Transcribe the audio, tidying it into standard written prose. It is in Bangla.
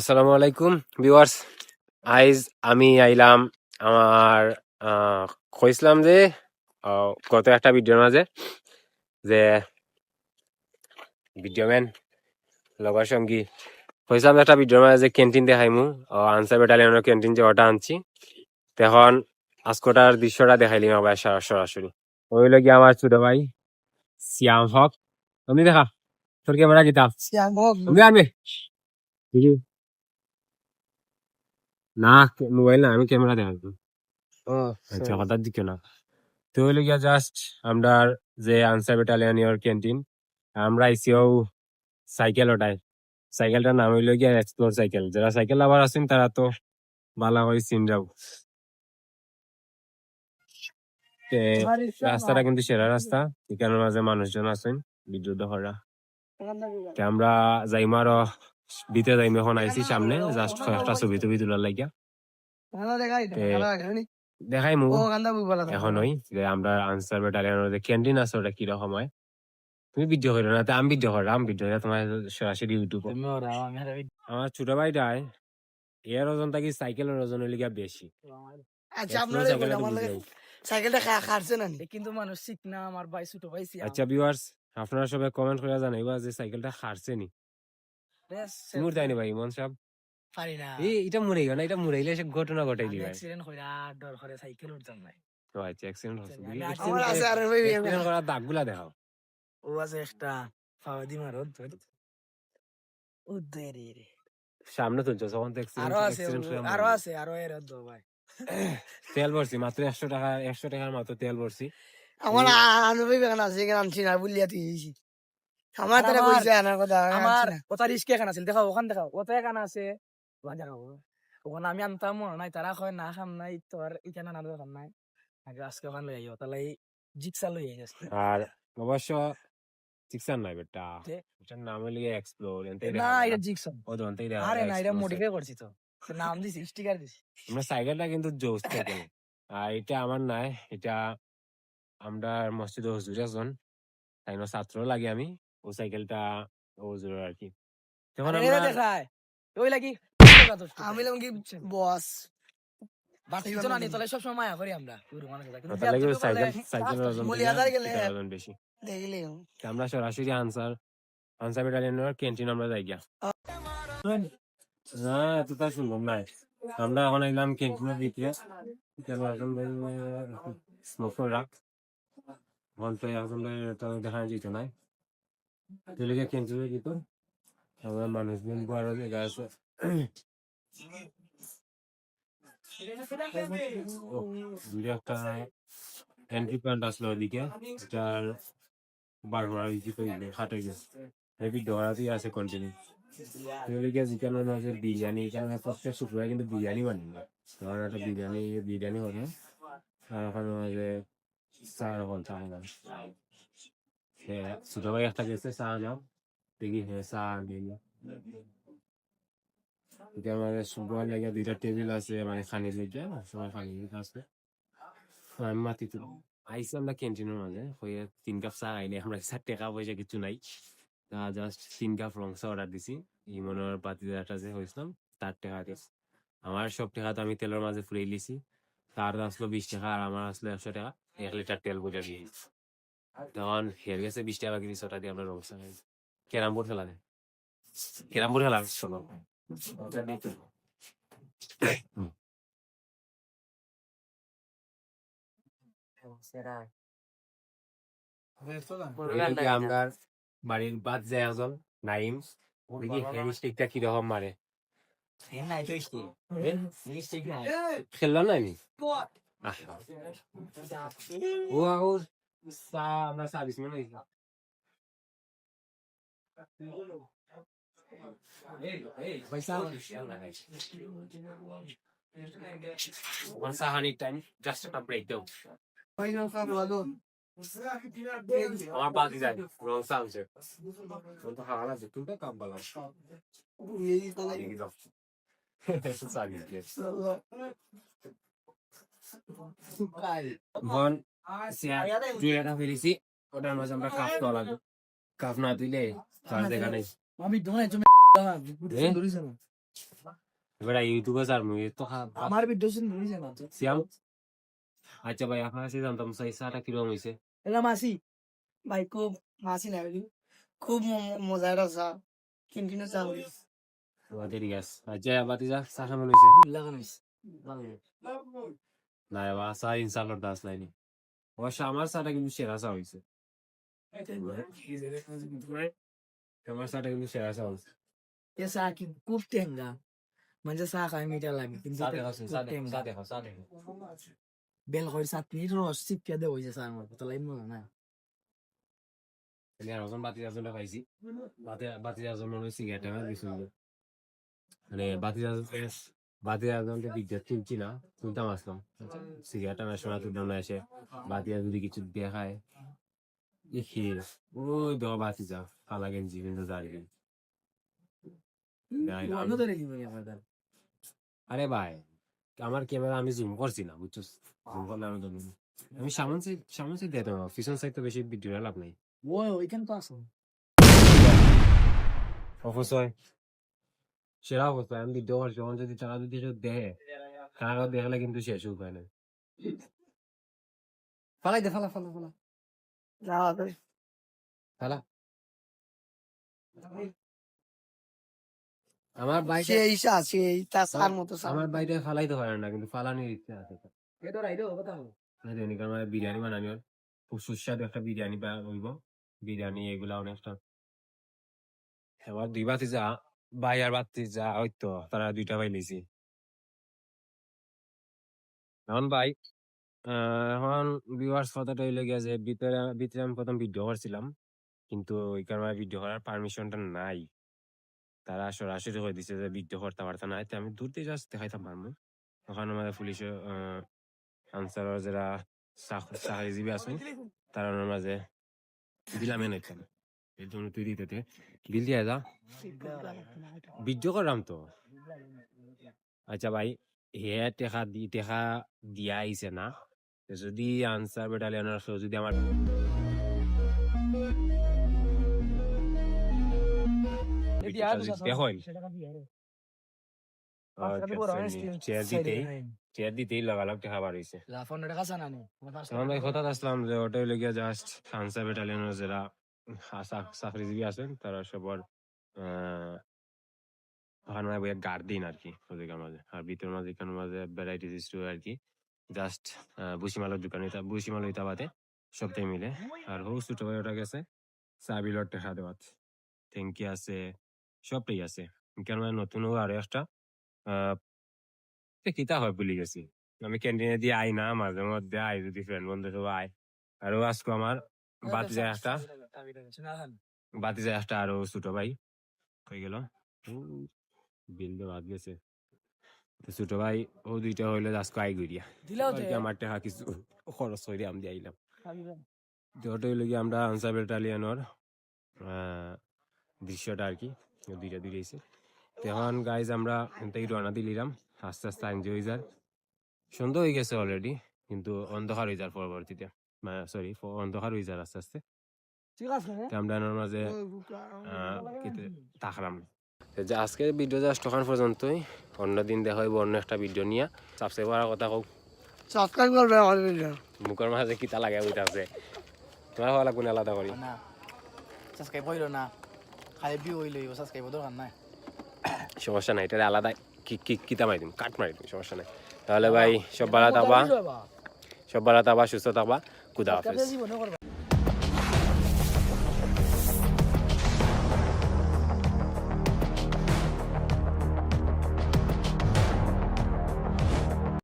আসসালামু আলাইকুম ভিউয়ার্স। আইজ আমি আইলাম আমার কইছিলাম যে গত একটা ভিডিওর মাঝে যে ভিডিও ম্যান লগর সঙ্গী কইছিলাম একটা ভিডিওর মাঝে যে ক্যান্টিন দেখাইমু আনসার ব্যাটালিয়নের ক্যান্টিন যে ওটা আনছি তখন আজকটার দৃশ্যটা দেখাইলিম আবার সরাসরি ওই লাগি আমার ছোট ভাই সিয়াম হক। তুমি দেখা তোর ক্যামেরা কিতাব তুমি আনবে না মোবাইল না আমি ক্যামেরা দেখাবো। আচ্ছা হঠাৎ দিকে না তো হইলো গিয়া জাস্ট আমরা যে আনসার ব্যাটালিয়ন ইয়ার ক্যান্টিন আমরা আইসিও সাইকেল ওটাই সাইকেলটার নাম হইলো গিয়া এক্সপ্লোর সাইকেল। যারা সাইকেল আবার আছেন তারা তো ভালো করে চিন যাও। রাস্তাটা কিন্তু সেরা রাস্তা, এখানের মাঝে মানুষজন আছেন বিদ্যুৎ হরা। আমরা যাইমো আরো ভিতরে যাইমো, এখন আইসি সামনে জাস্ট কয়েকটা ছবি টবি তোলার লাগিয়া দেখাই মু এখন ওই যে আমরা আনসার ব্যাটালিয়নের যে ক্যান্টিন আছে ওটা কিরকম হয়। তুমি ভিডিও করো না, আমি ভিডিও করলাম, ভিডিও তোমার সরাসরি ইউটিউব। আমার ছোট ভাইটাই এর ওজন থাকি সাইকেলের ওজন হইলে গিয়া বেশি। আচ্ছা ভিউয়ার্স, আপনারা সবাই কমেন্ট করে জানাইবা যে সাইকেলটা খারছে নি। তুমি তাই নি ভাই ইমন সাহেব এটা মরে গেল না, এটা মরেইলে সে ঘটনা ঘটাই দিবে। আচ্ছা অ্যাক্সিডেন্ট হচ্ছে, অ্যাক্সিডেন্ট করার দাগগুলা দেখাও। সামনে তুলছো যখন তেল ভরছি মাত্র 100 টাকার মাত্র তেল ভরছি। আমার আনবি বেগান আছে এখানে আনছি না বলিয়া তুই আমার তারা কইছে আনার কথা আমার কথা রিস্কে এখানে আছে দেখাও ওখান দেখাও ওটা এখানে আছে বাজার ওখানে আমি আনতাম মনে নাই তারা কয় না খাম নাই তোর এখানে না দরকার নাই আগে আজকে ওখানে লই আইও তাহলে জিক্সা লই আইস। আর অবশ্য জিক্সার নাই বেটা, এটার নাম হইলো এক্সপ্লোর। না এটা জিক্সা ও দন্তেই দেখা, আরে না এটা মডিফাই করছি তো নাম দিছি স্টিকার দিছি। আমরা সাইকেলটা কিন্তু জোস সাইকেল, আর এটা আমার নাই, এটা আমরা মসজিদ হুজুর একজন তাই ছাত্র লাগে আমি ও সাইকেলটা হুজুর আর কি। তখন আমরা দেখায় ওই লাগি আমি লাগি বস আমরা সরাসরি আনসার ব্যাটালিয়নের ক্যান্টিন আমরা যাই গিয়া না এতটা শুনলাম নাই। আমরা এখন একদম ক্যান্টিনের ভিতরে স্মোক করে রাখ ঘন্টা এখন দেখা যেত নাই তেলেগে ক্যান্টিনে যেত আমরা মানুষজন বড় জায়গা আছে। একটা এন্ট্রি পয়েন্ট আসলো ওইদিকে, এটার বারবার হাট হয়ে গেছে হেভি দৌড়াতেই আছে কন্টিনিউ। যেখানে আছে বিরিয়ানি, এখানে প্রত্যেক শুক্রবার কিন্তু বিরিয়ানি বানি না, ধর একটা বিরিয়ানি হবে আর ওখানে মাঝে চা রকম চা না ছোট ভাই একটা গেছে চা নাও দেখি হ্যাঁ চা আনিয়ে এটা মানে শুক্রবার লাগে দুইটা টেবিল আছে মানে খানি লইতে সবাই খানি আছে। আমি মাতি তো আইসি আমরা ক্যান্টিনের মাঝে হয়ে 3 কাপ চা খাইলে আমরা 4 টাকা পয়সা কিছু নাই, জাস্ট 3 কাপ রং চা অর্ডার দিছি। ইমনের পাতিদারটা যে হয়েছিলাম 4 টাকা দিস, আমার সব টাকা তো আমি তেলের মাঝে ফুরাই লিছি, তার আসলো 20 টাকা আর আমার আসলো 100 টাকা, 1 লিটার তেল বোঝা দিয়ে তখন হের গেছে 20 টাকা কিছু ওটা দিয়ে আমরা রং চা খাই। ক্যারাম বোর্ড খেলা শোনো আমার বাড়ির বাদ যায় একজন নাইম, দেখি হেরিস্টিকটা কিরকম মারে খেললাম না আমি ও আমরা সার্ভিস মানে one sahani time just a break down আমার বাকি যায় রং সাউন্ডে তো হালা যে তুই কাম বালা ভন জুয়েটা ফেলেছি ওটার মাঝে আমরা কাপ তো লাগবে, কাপ না তুইলে কাজ দেখা নেই। আমি এবার ইউটিউবে স্যার মুই তো আমার ভিডিও শুন নিছে না তো সিয়াম আচ্ছা ভাই আপনার কাছে জানতাম চাটা কিরকম হয়েছে এলা মাসি ভাই খুব মাসি না বলি খুব মজার চা ক্যান্টিনে চা হই আমাদের ইয়াস আচ্ছা বাতি যা চা কেমন হয়েছে লাগানো হইছে না এবার চা ইনশাল্লাহ দাস লাইনি অবশ্য আমার চাটা কিন্তু সেরা চা হয়েছে আমার চাটা কিন্তু সেরা চা হয়েছে ये सा की खूप टेंगा म्हणजे सा काय मीठा লাগে কিন্তু চা এটা দেখাও খুব চা টেঙ্গা। দেখাও চা দেখাও বেল করে চাটনি রস চিপকে দে হইছে সার মতো তো লাইম না এনে আর এখন বাতি যাজনে পাইছি বাতি যাজন মনে হয় সিগারেট আমার দিছিল মানে বাতি যাজনকে বিদ্যুৎ তুলছি না তুলতাম আসলাম সিগারেট আমার শোনা তুলতাম না এসে বাতি যদি কিছু দেখায় দেখি ওই দেওয়া বাতি যা কালা গেঞ্জি কিন্তু দাঁড়িয়ে অন্য ধরে কি বলি আমার আরে ভাই আমার ক্যামেরা আমি জুম করছি না বুঝছো জুম করলে আমি জানি না। আমি সামন সাইড দিয়ে দেবো পিছন সাইড তো বেশি ভিডিও লাভ নাই ওই ওইখান তো আছে অবশ্যই সেরা অবস্থা আমি ভিডিও করছি যখন যদি তারা যদি দেখে তারা দেখলে কিন্তু শেষ উপায় না ফালাই দে ফালা যাওয়া তো ফালা আমার বাইকে সেই ইচ্ছা সেই তা সার মতো সার আমার বাইরে ফালাইতে পারে না কিন্তু ফালানোর ইচ্ছা আছে এতো রাইডো কথা না জানি কারণ আমার বিরিয়ানি বানানি হয় খুব সুস্বাদু একটা বিরিয়ানি হইব বিরিয়ানি এগুলা অনেকটা এবার দুই বাতি যা ভাই আর বাতি যা ওই তো তারা দুইটা ভাই নিয়েছি এখন ভাই এখন ভিউয়ার্স কথাটা হইলে গিয়া যে ভিতরে আমি প্রথম ভিডিও করছিলাম কিন্তু ওইখানে ভিডিও করার পারমিশনটা নাই তারা সরাসরি হয়ে দিছে যে ভিডিও করতে পারতাম না আমি দূর থেকে জাস্ট দেখাইতাম পারবো ওখানে আমাদের পুলিশে আনসার যারা চাকরিজীবী আছেন তারা ওনার মাঝে দিলামে নাইতাম এর জন্য তুই দিতে বিল দিয়ে যা ভিডিও করলাম তো আচ্ছা ভাই হে টেকা দিয়া আইছে না যদি আনসার ব্যাটালিয়নের যদি আমার চেয়ার দিতেই লাগালাগ দেখা বাড়িছে লাফন টাকা জানা নেই তখন ভাই কথা আসলাম যে ওটা হইলে গিয়া জাস্ট আনসার ব্যাটালিয়নের যারা চাকরিজীবী আছেন তারা সবার ওখানে বইয়া গার্ড দিন আর কি ওদের মাঝে আর ভিতরের মাঝে এখানের মাঝে ভ্যারাইটিস স্টোর আর কি জাস্ট বুসিমালের দোকান বুসিমাল ইতাবাতে সবটাই মিলে আর হৌ ছোট ভাই ওটা গেছে চাবিলর টেকা দেওয়াত থ্যাংকি আছে সবটাই আছে এখানে নতুন আরো একটা কিতা হয় ভুলে গেছি আমি ক্যান্টিনে দিয়ে আই না মাঝে মধ্যে আই যদি ফ্রেন্ড বন্ধু সব আয় আরো আজকে আমার বাতি যায় একটা আরো ছোট ভাই হয়ে গেল বিল দিয়ে বাদ গেছে ছোট ভাই ও দুইটা হইলে আজকে আই গড়িয়া আমার টাকা কিছু খরচ হইলে আমি দিয়ে আইলাম ওটা হইলে গিয়ে আমরা আনসার ব্যাটালিয়নের দৃশ্যটা আর কি দুইটা দিয়েছে তখন গাইজ আমরা এখান রওনা দিলাম আস্তে আস্তে এনজয় হয়ে যার সন্ধ্যা হয়ে গেছে অলরেডি কিন্তু অন্ধকার হয়ে যার পরবর্তীতে সরি অন্ধকার হয়ে যার আস্তে আস্তে আমরা এর মাঝে থাকলাম আজকের ভিডিও জাস্ট ওখান পর্যন্তই অন্যদিন দেখা হইব অন্য একটা ভিডিও নিয়ে সাবস্ক্রাইব করার কথা হোক সাবস্ক্রাইব করবে আমার ভিডিও মুখের মাঝে কিতা লাগে ওইটা আছে তোমার হওয়া লাগবে আলাদা করি না সাবস্ক্রাইব হইলো না খালি ভিউ হইলো সাবস্ক্রাইব দরকার নাই সমস্যা নাই এটা আলাদা কিতা মারি দিম কাট মারি দিম সমস্যা নাই তাহলে ভাই সব ভালো থাকবা সুস্থ থাকবা খুদা হাফেজ